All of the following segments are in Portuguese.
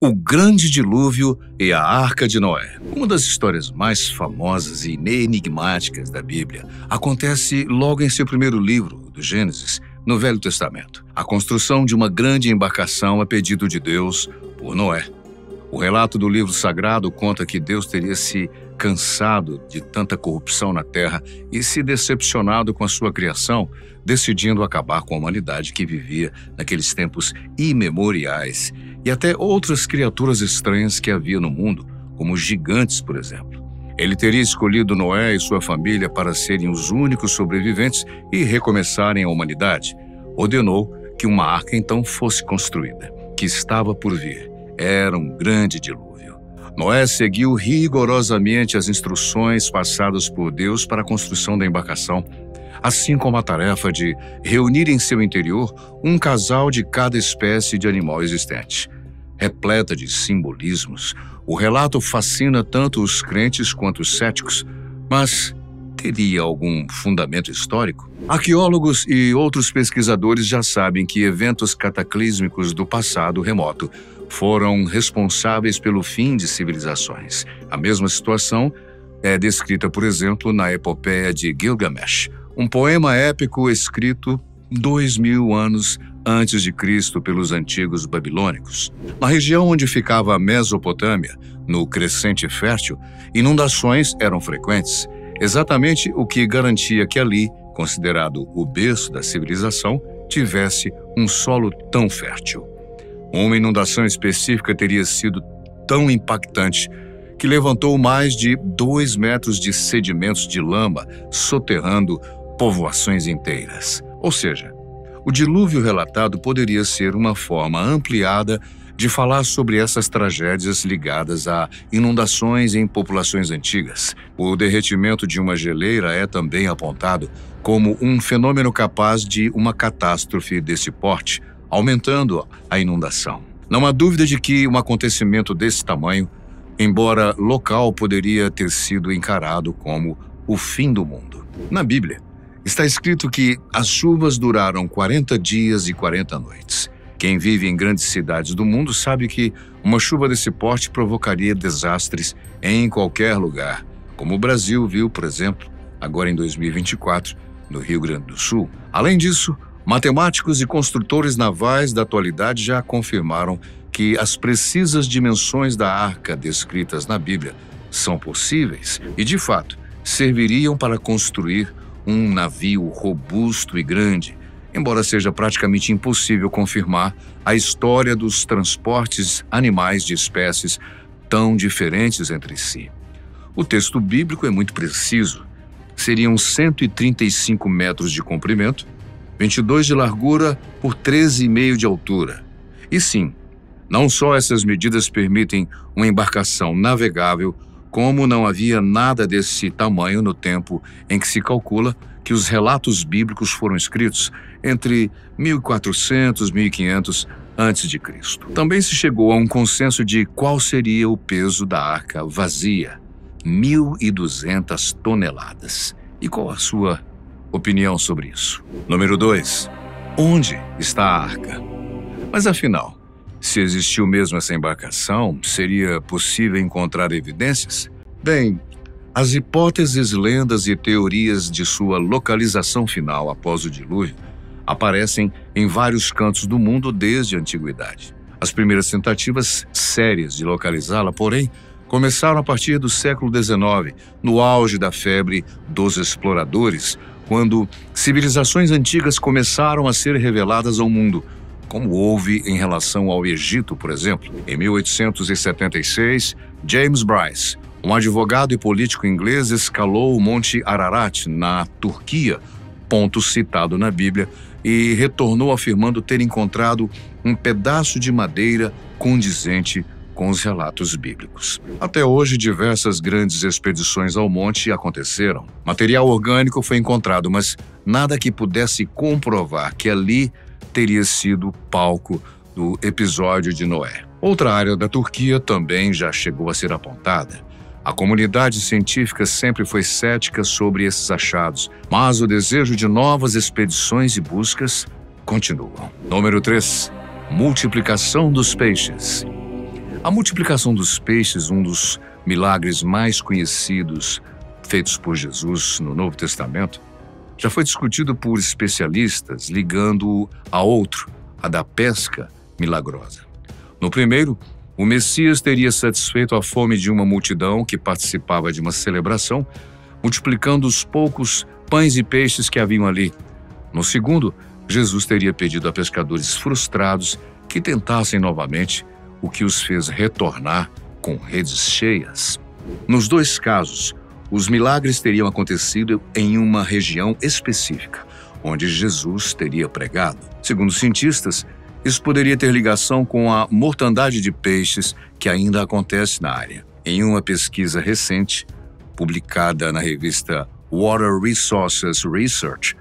O Grande Dilúvio e a Arca de Noé. Uma das histórias mais famosas e enigmáticas da Bíblia acontece logo em seu primeiro livro, do Gênesis, no Velho Testamento. A construção de uma grande embarcação a pedido de Deus por Noé. O relato do livro sagrado conta que Deus teria se cansado de tanta corrupção na terra e se decepcionado com a sua criação, decidindo acabar com a humanidade que vivia naqueles tempos imemoriais e até outras criaturas estranhas que havia no mundo, como gigantes, por exemplo. Ele teria escolhido Noé e sua família para serem os únicos sobreviventes e recomeçarem a humanidade. Ordenou que uma arca então fosse construída, que estava por vir. Era um grande dilúvio. Noé seguiu rigorosamente as instruções passadas por Deus para a construção da embarcação, assim como a tarefa de reunir em seu interior um casal de cada espécie de animal existente. Repleta de simbolismos, o relato fascina tanto os crentes quanto os céticos, mas teria algum fundamento histórico? Arqueólogos e outros pesquisadores já sabem que eventos cataclísmicos do passado remoto foram responsáveis pelo fim de civilizações. A mesma situação é descrita, por exemplo, na epopeia de Gilgamesh, um poema épico escrito 2000 anos antes de Cristo pelos antigos babilônicos. Na região onde ficava a Mesopotâmia, no Crescente Fértil, inundações eram frequentes, exatamente o que garantia que ali, considerado o berço da civilização, tivesse um solo tão fértil. Uma inundação específica teria sido tão impactante que levantou mais de 2 metros de sedimentos de lama, soterrando povoações inteiras. Ou seja, o dilúvio relatado poderia ser uma forma ampliada de falar sobre essas tragédias ligadas a inundações em populações antigas. O derretimento de uma geleira é também apontado como um fenômeno capaz de uma catástrofe desse porte, aumentando a inundação. Não há dúvida de que um acontecimento desse tamanho, embora local, poderia ter sido encarado como o fim do mundo. Na Bíblia, está escrito que as chuvas duraram 40 dias e 40 noites. Quem vive em grandes cidades do mundo sabe que uma chuva desse porte provocaria desastres em qualquer lugar, como o Brasil viu, por exemplo, agora em 2024, no Rio Grande do Sul. Além disso, matemáticos e construtores navais da atualidade já confirmaram que as precisas dimensões da arca descritas na Bíblia são possíveis e, de fato, serviriam para construir um navio robusto e grande, embora seja praticamente impossível confirmar a história dos transportes animais de espécies tão diferentes entre si. O texto bíblico é muito preciso. Seriam 135 metros de comprimento, 22 de largura por 13,5 de altura. E sim, não só essas medidas permitem uma embarcação navegável, como não havia nada desse tamanho no tempo em que se calcula que os relatos bíblicos foram escritos, entre 1400 e 1500 a.C. Também se chegou a um consenso de qual seria o peso da arca vazia, 1.200 toneladas. E qual a sua opinião sobre isso? Número 2. Onde está a arca? Mas afinal, se existiu mesmo essa embarcação, seria possível encontrar evidências? Bem, as hipóteses, lendas e teorias de sua localização final após o dilúvio aparecem em vários cantos do mundo desde a antiguidade. As primeiras tentativas sérias de localizá-la, porém, começaram a partir do século XIX, no auge da febre dos exploradores, quando civilizações antigas começaram a ser reveladas ao mundo, como houve em relação ao Egito, por exemplo. Em 1876, James Bryce, um advogado e político inglês, escalou o Monte Ararat, na Turquia, ponto citado na Bíblia, e retornou afirmando ter encontrado um pedaço de madeira condizente com os relatos bíblicos. Até hoje, diversas grandes expedições ao monte aconteceram. Material orgânico foi encontrado, mas nada que pudesse comprovar que ali teria sido palco do episódio de Noé. Outra área da Turquia também já chegou a ser apontada. A comunidade científica sempre foi cética sobre esses achados, mas o desejo de novas expedições e buscas continuam. Número 3. Multiplicação dos peixes. A multiplicação dos peixes, um dos milagres mais conhecidos feitos por Jesus no Novo Testamento, já foi discutido por especialistas ligando-o a outro, a da pesca milagrosa. No primeiro, o Messias teria satisfeito a fome de uma multidão que participava de uma celebração, multiplicando os poucos pães e peixes que haviam ali. No segundo, Jesus teria pedido a pescadores frustrados que tentassem novamente, o que os fez retornar com redes cheias. Nos dois casos, os milagres teriam acontecido em uma região específica, onde Jesus teria pregado. Segundo cientistas, isso poderia ter ligação com a mortandade de peixes que ainda acontece na área. Em uma pesquisa recente, publicada na revista Water Resources Research,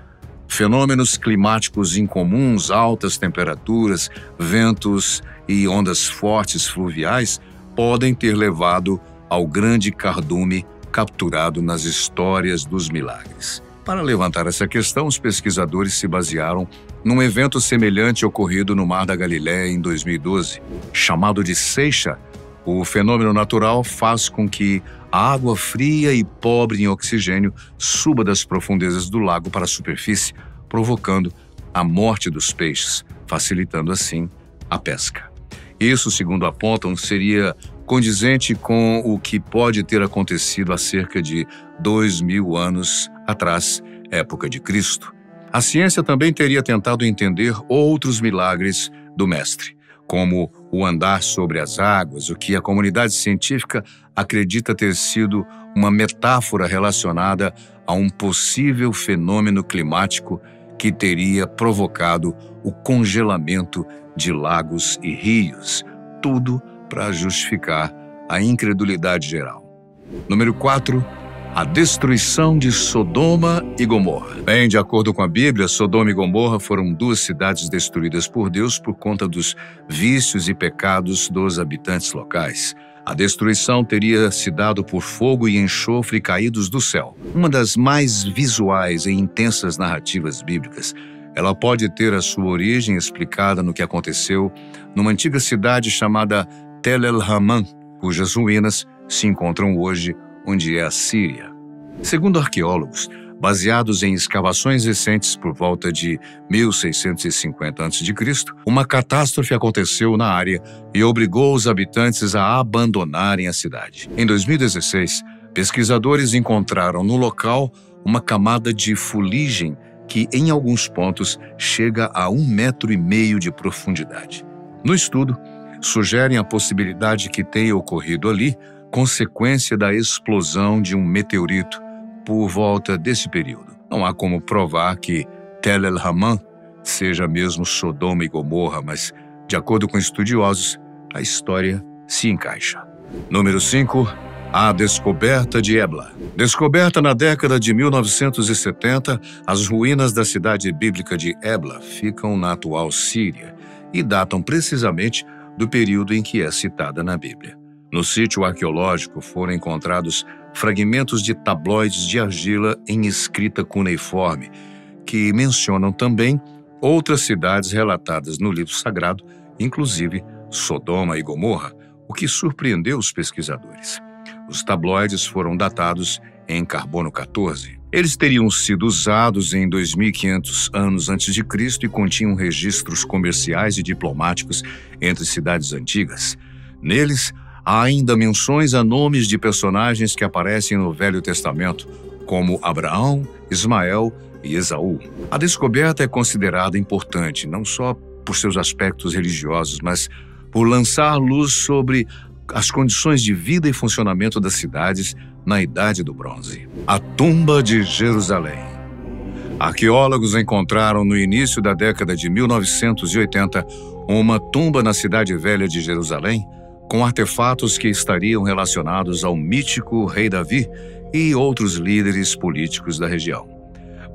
fenômenos climáticos incomuns, altas temperaturas, ventos e ondas fortes fluviais podem ter levado ao grande cardume capturado nas histórias dos milagres. Para levantar essa questão, os pesquisadores se basearam num evento semelhante ocorrido no Mar da Galileia em 2012. Chamado de seixa, o fenômeno natural faz com que a água fria e pobre em oxigênio suba das profundezas do lago para a superfície, provocando a morte dos peixes, facilitando assim a pesca. Isso, segundo apontam, seria condizente com o que pode ter acontecido há cerca de 2000 anos atrás, época de Cristo. A ciência também teria tentado entender outros milagres do Mestre, como o andar sobre as águas, o que a comunidade científica acredita ter sido uma metáfora relacionada a um possível fenômeno climático que teria provocado o congelamento de lagos e rios, tudo para justificar a incredulidade geral. Número 4. A destruição de Sodoma e Gomorra. Bem, de acordo com a Bíblia, Sodoma e Gomorra foram duas cidades destruídas por Deus por conta dos vícios e pecados dos habitantes locais. A destruição teria se dado por fogo e enxofre caídos do céu. Uma das mais visuais e intensas narrativas bíblicas. Ela pode ter a sua origem explicada no que aconteceu numa antiga cidade chamada Tel El-Haman, cujas ruínas se encontram hoje onde é a Síria. Segundo arqueólogos, baseados em escavações recentes por volta de 1650 a.C., uma catástrofe aconteceu na área e obrigou os habitantes a abandonarem a cidade. Em 2016, pesquisadores encontraram no local uma camada de fuligem que, em alguns pontos, chega a 1,5 metro de profundidade. No estudo, sugerem a possibilidade que tenha ocorrido ali consequência da explosão de um meteorito por volta desse período. Não há como provar que Tel El-Haman seja mesmo Sodoma e Gomorra, mas, de acordo com estudiosos, a história se encaixa. Número 5. A descoberta de Ebla. Descoberta na década de 1970, as ruínas da cidade bíblica de Ebla ficam na atual Síria e datam precisamente do período em que é citada na Bíblia. No sítio arqueológico foram encontrados fragmentos de tabloides de argila em escrita cuneiforme, que mencionam também outras cidades relatadas no livro sagrado, inclusive Sodoma e Gomorra, o que surpreendeu os pesquisadores. Os tabloides foram datados em carbono 14. Eles teriam sido usados em 2500 anos antes de Cristo e continham registros comerciais e diplomáticos entre cidades antigas. Neles, há ainda menções a nomes de personagens que aparecem no Velho Testamento, como Abraão, Ismael e Esaú. A descoberta é considerada importante, não só por seus aspectos religiosos, mas por lançar luz sobre as condições de vida e funcionamento das cidades na Idade do Bronze. A Tumba de Jerusalém. Arqueólogos encontraram no início da década de 1980 uma tumba na Cidade Velha de Jerusalém, com artefatos que estariam relacionados ao mítico rei Davi e outros líderes políticos da região.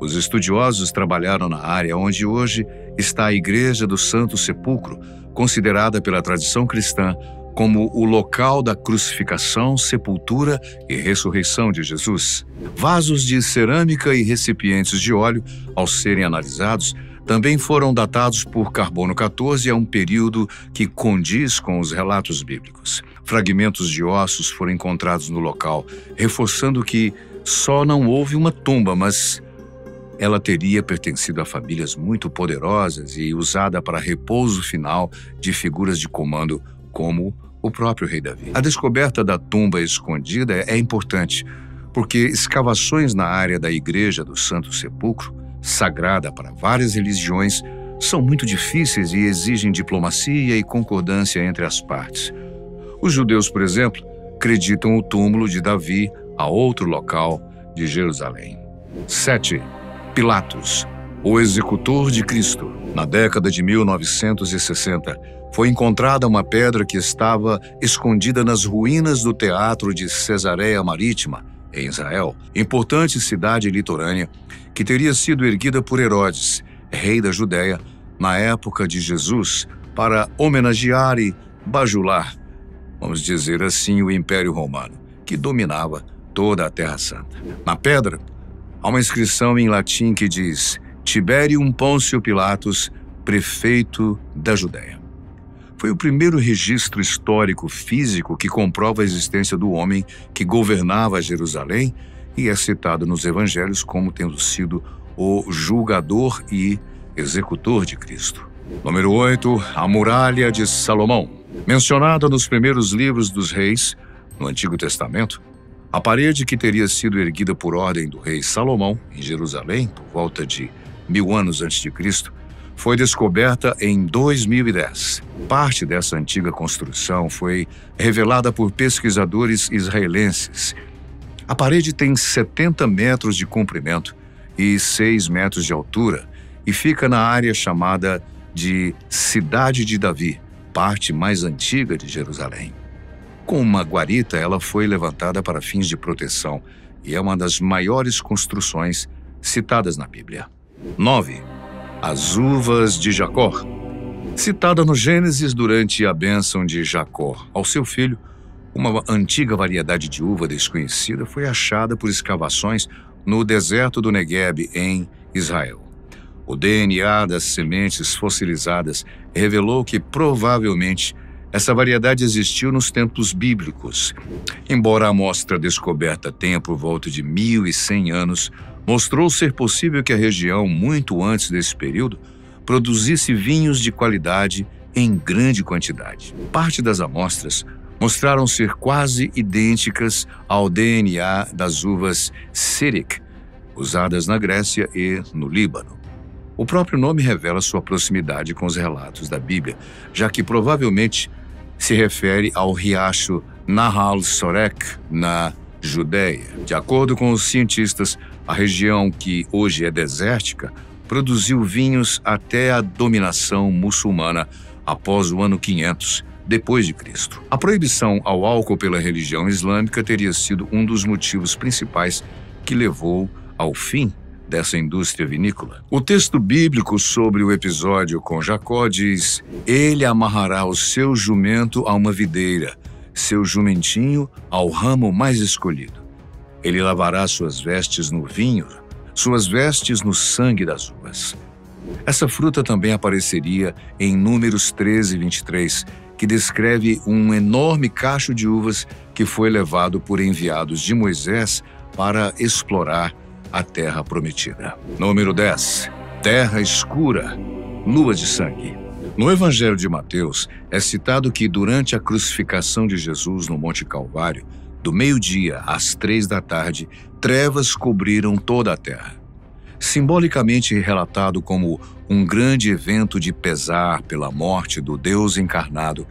Os estudiosos trabalharam na área onde hoje está a Igreja do Santo Sepulcro, considerada pela tradição cristã como o local da crucificação, sepultura e ressurreição de Jesus. Vasos de cerâmica e recipientes de óleo, ao serem analisados, também foram datados por carbono 14 a um período que condiz com os relatos bíblicos. Fragmentos de ossos foram encontrados no local, reforçando que só não houve uma tumba, mas ela teria pertencido a famílias muito poderosas e usada para repouso final de figuras de comando como o próprio rei Davi. A descoberta da tumba escondida é importante, porque escavações na área da Igreja do Santo Sepulcro, sagrada para várias religiões, são muito difíceis e exigem diplomacia e concordância entre as partes. Os judeus, por exemplo, acreditam o túmulo de Davi a outro local de Jerusalém. 7. Pilatos, o executor de Cristo. Na década de 1960, foi encontrada uma pedra que estava escondida nas ruínas do Teatro de Cesareia Marítima, em Israel, importante cidade litorânea que teria sido erguida por Herodes, rei da Judéia, na época de Jesus, para homenagear e bajular, vamos dizer assim, o Império Romano, que dominava toda a Terra Santa. Na pedra, há uma inscrição em latim que diz: Tiberium Pôncio Pilatos, prefeito da Judéia. Foi o primeiro registro histórico físico que comprova a existência do homem que governava Jerusalém e é citado nos evangelhos como tendo sido o julgador e executor de Cristo. Número 8. A Muralha de Salomão. Mencionada nos primeiros livros dos reis, no Antigo Testamento, a parede que teria sido erguida por ordem do rei Salomão, em Jerusalém, por volta de 1000 anos antes de Cristo, foi descoberta em 2010. Parte dessa antiga construção foi revelada por pesquisadores israelenses. A parede tem 70 metros de comprimento e 6 metros de altura e fica na área chamada de Cidade de Davi, parte mais antiga de Jerusalém. Com uma guarita, ela foi levantada para fins de proteção e é uma das maiores construções citadas na Bíblia. 9. As uvas de Jacó. Citada no Gênesis durante a bênção de Jacó ao seu filho, uma antiga variedade de uva desconhecida foi achada por escavações no deserto do Negueb, em Israel. O DNA das sementes fossilizadas revelou que provavelmente essa variedade existiu nos tempos bíblicos. Embora a amostra descoberta tenha por volta de 1100 anos, mostrou ser possível que a região, muito antes desse período, produzisse vinhos de qualidade em grande quantidade. Parte das amostras mostraram ser quase idênticas ao DNA das uvas Syriac, usadas na Grécia e no Líbano. O próprio nome revela sua proximidade com os relatos da Bíblia, já que provavelmente se refere ao riacho Nahal Sorek, na Judéia. De acordo com os cientistas, a região, que hoje é desértica, produziu vinhos até a dominação muçulmana após o ano 500 depois de Cristo. A proibição ao álcool pela religião islâmica teria sido um dos motivos principais que levou ao fim dessa indústria vinícola. O texto bíblico sobre o episódio com Jacó diz: ele amarrará o seu jumento a uma videira, seu jumentinho ao ramo mais escolhido. Ele lavará suas vestes no vinho, suas vestes no sangue das uvas. Essa fruta também apareceria em Números 13, 23, que descreve um enorme cacho de uvas que foi levado por enviados de Moisés para explorar a terra prometida. Número 10. Terra escura, lua de sangue. No Evangelho de Mateus, é citado que durante a crucificação de Jesus no Monte Calvário, do meio-dia às 3 da tarde, trevas cobriram toda a terra. Simbolicamente relatado como um grande evento de pesar pela morte do Deus encarnado,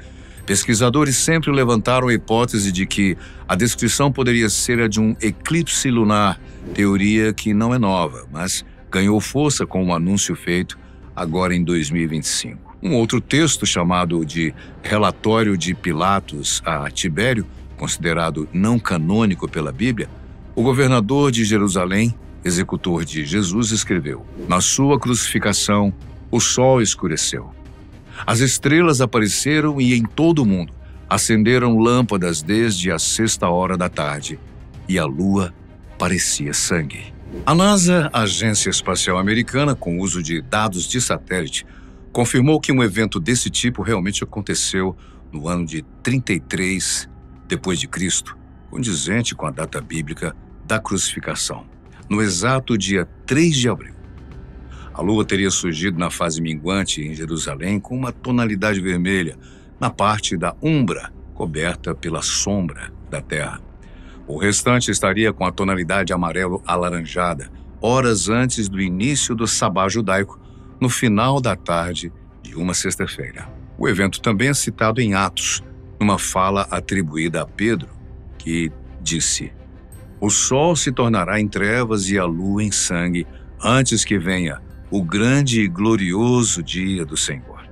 pesquisadores sempre levantaram a hipótese de que a descrição poderia ser a de um eclipse lunar, teoria que não é nova, mas ganhou força com o anúncio feito agora em 2025. Um outro texto, chamado de Relatório de Pilatos a Tibério, considerado não canônico pela Bíblia, o governador de Jerusalém, executor de Jesus, escreveu: na sua crucificação, o sol escureceu. As estrelas apareceram e em todo o mundo acenderam lâmpadas desde a 6ª hora da tarde, e a lua parecia sangue. A NASA, a Agência Espacial Americana, com uso de dados de satélite, confirmou que um evento desse tipo realmente aconteceu no ano de 33 depois de Cristo, condizente com a data bíblica da crucificação, no exato dia 3 de abril. A lua teria surgido na fase minguante em Jerusalém com uma tonalidade vermelha na parte da umbra, coberta pela sombra da terra. O restante estaria com a tonalidade amarelo-alaranjada, horas antes do início do sabá judaico, no final da tarde de uma sexta-feira. O evento também é citado em Atos, numa fala atribuída a Pedro, que disse: "O sol se tornará em trevas e a lua em sangue, antes que venha o grande e glorioso dia do Senhor."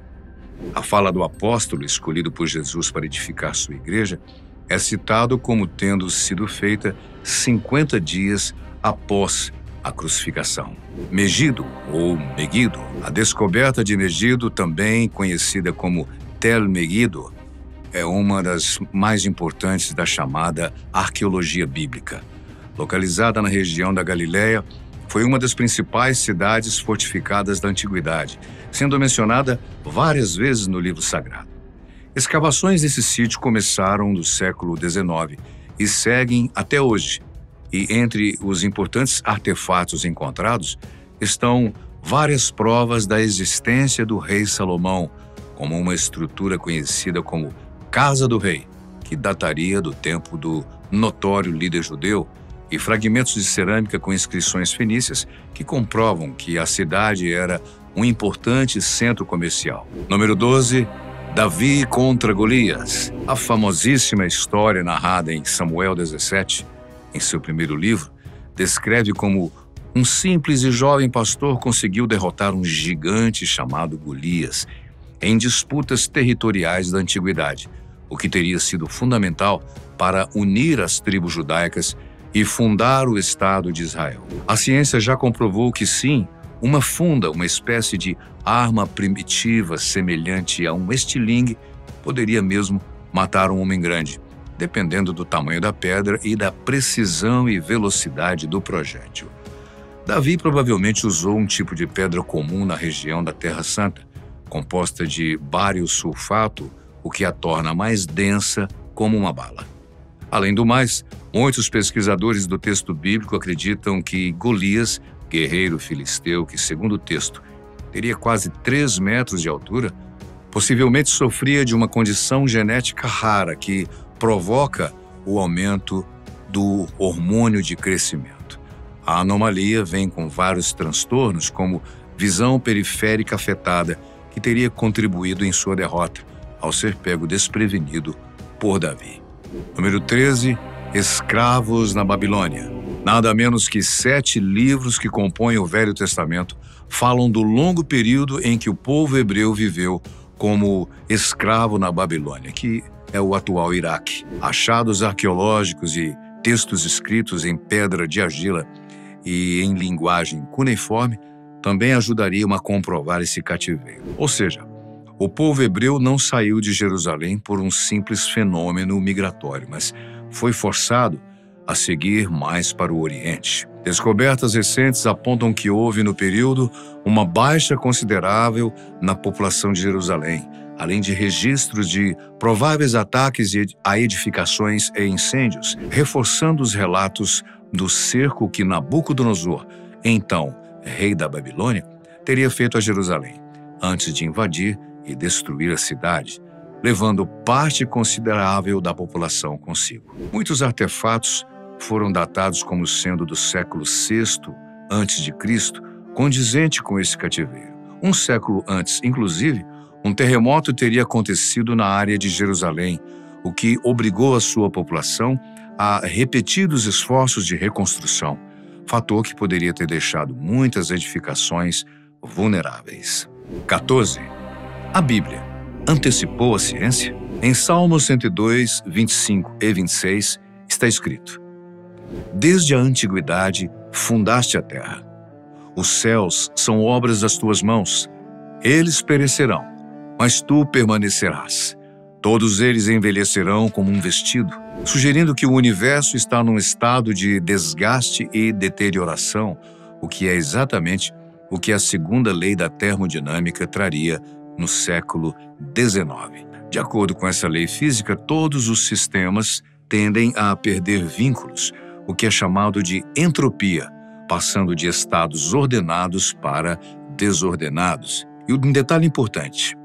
A fala do apóstolo escolhido por Jesus para edificar sua igreja é citado como tendo sido feita 50 dias após a crucificação. Megido, ou Megido, a descoberta de Megido, também conhecida como Tel Megido, é uma das mais importantes da chamada arqueologia bíblica. Localizada na região da Galileia, foi uma das principais cidades fortificadas da antiguidade, sendo mencionada várias vezes no livro sagrado. Escavações nesse sítio começaram no século XIX e seguem até hoje. E entre os importantes artefatos encontrados estão várias provas da existência do rei Salomão, como uma estrutura conhecida como Casa do Rei, que dataria do tempo do notório líder judeu, e fragmentos de cerâmica com inscrições fenícias que comprovam que a cidade era um importante centro comercial. Número 12. Davi contra Golias. A famosíssima história narrada em Samuel 17, em seu primeiro livro, descreve como um simples e jovem pastor conseguiu derrotar um gigante chamado Golias em disputas territoriais da antiguidade, o que teria sido fundamental para unir as tribos judaicas e fundar o Estado de Israel. A ciência já comprovou que sim, uma funda, uma espécie de arma primitiva semelhante a um estilingue, poderia mesmo matar um homem grande, dependendo do tamanho da pedra e da precisão e velocidade do projétil. Davi provavelmente usou um tipo de pedra comum na região da Terra Santa, composta de bário sulfato, o que a torna mais densa como uma bala. Além do mais, muitos pesquisadores do texto bíblico acreditam que Golias, guerreiro filisteu que, segundo o texto, teria quase 3 metros de altura, possivelmente sofria de uma condição genética rara que provoca o aumento do hormônio de crescimento. A anomalia vem com vários transtornos, como visão periférica afetada, que teria contribuído em sua derrota, ao ser pego desprevenido por Davi. Número 13. Escravos na Babilônia. Nada menos que 7 livros que compõem o Velho Testamento falam do longo período em que o povo hebreu viveu como escravo na Babilônia, que é o atual Iraque. Achados arqueológicos e textos escritos em pedra de argila e em linguagem cuneiforme também ajudariam a comprovar esse cativeiro. Ou seja, o povo hebreu não saiu de Jerusalém por um simples fenômeno migratório, mas foi forçado a seguir mais para o Oriente. Descobertas recentes apontam que houve no período uma baixa considerável na população de Jerusalém, além de registros de prováveis ataques a edificações e incêndios, reforçando os relatos do cerco que Nabucodonosor, então rei da Babilônia, teria feito a Jerusalém, antes de invadir e destruir a cidade, levando parte considerável da população consigo. Muitos artefatos foram datados como sendo do século VI a.C., condizente com esse cativeiro. Um século antes, inclusive, um terremoto teria acontecido na área de Jerusalém, o que obrigou a sua população a repetidos esforços de reconstrução, fator que poderia ter deixado muitas edificações vulneráveis. 14. A Bíblia antecipou a ciência? Em Salmos 102, 25 e 26 está escrito: "Desde a antiguidade fundaste a terra. Os céus são obras das tuas mãos. Eles perecerão, mas tu permanecerás. Todos eles envelhecerão como um vestido, sugerindo que o universo está num estado de desgaste e deterioração, o que é exatamente o que a segunda lei da termodinâmica traria no século XIX. De acordo com essa lei física, todos os sistemas tendem a perder vínculos, o que é chamado de entropia, passando de estados ordenados para desordenados. E um detalhe importante: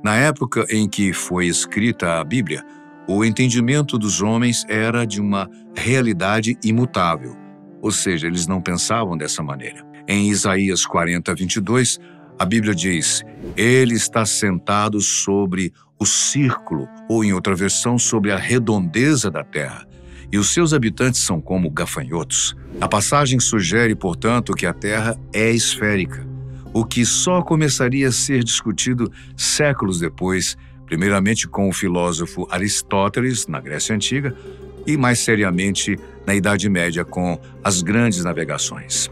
na época em que foi escrita a Bíblia, o entendimento dos homens era de uma realidade imutável, ou seja, eles não pensavam dessa maneira. Em Isaías 40:22, a Bíblia diz: Ele está sentado sobre o círculo, ou em outra versão, sobre a redondeza da terra, e os seus habitantes são como gafanhotos. A passagem sugere, portanto, que a terra é esférica, o que só começaria a ser discutido séculos depois, primeiramente com o filósofo Aristóteles, na Grécia Antiga, e mais seriamente na Idade Média com as grandes navegações.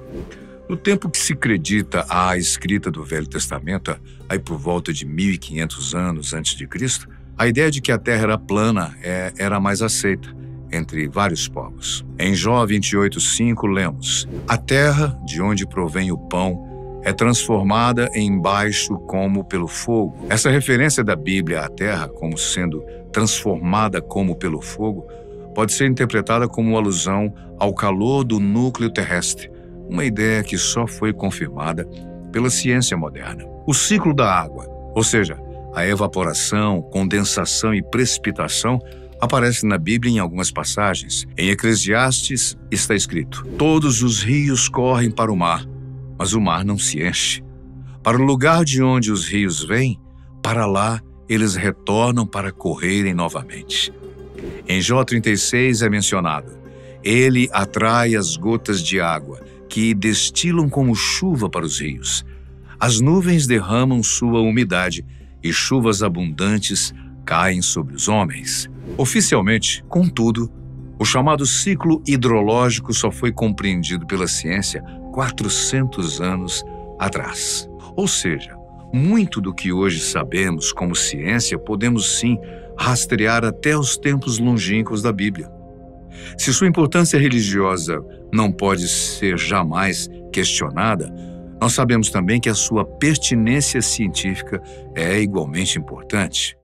No tempo que se acredita à escrita do Velho Testamento, aí por volta de 1500 anos antes de Cristo, a ideia de que a Terra era plana era mais aceita entre vários povos. Em Jó 28:5 lemos: A terra, de onde provém o pão, é transformada em baixo como pelo fogo. Essa referência da Bíblia à terra como sendo transformada como pelo fogo pode ser interpretada como uma alusão ao calor do núcleo terrestre, uma ideia que só foi confirmada pela ciência moderna. O ciclo da água, ou seja, a evaporação, condensação e precipitação, aparece na Bíblia em algumas passagens. Em Eclesiastes está escrito: Todos os rios correm para o mar, mas o mar não se enche. Para o lugar de onde os rios vêm, para lá eles retornam para correrem novamente. Em Jó 36 é mencionado: Ele atrai as gotas de água, que destilam como chuva para os rios. As nuvens derramam sua umidade e chuvas abundantes caem sobre os homens. Oficialmente, contudo, o chamado ciclo hidrológico só foi compreendido pela ciência 400 anos atrás. Ou seja, muito do que hoje sabemos como ciência podemos sim rastrear até os tempos longínquos da Bíblia. Se sua importância religiosa não pode ser jamais questionada, nós sabemos também que a sua pertinência científica é igualmente importante.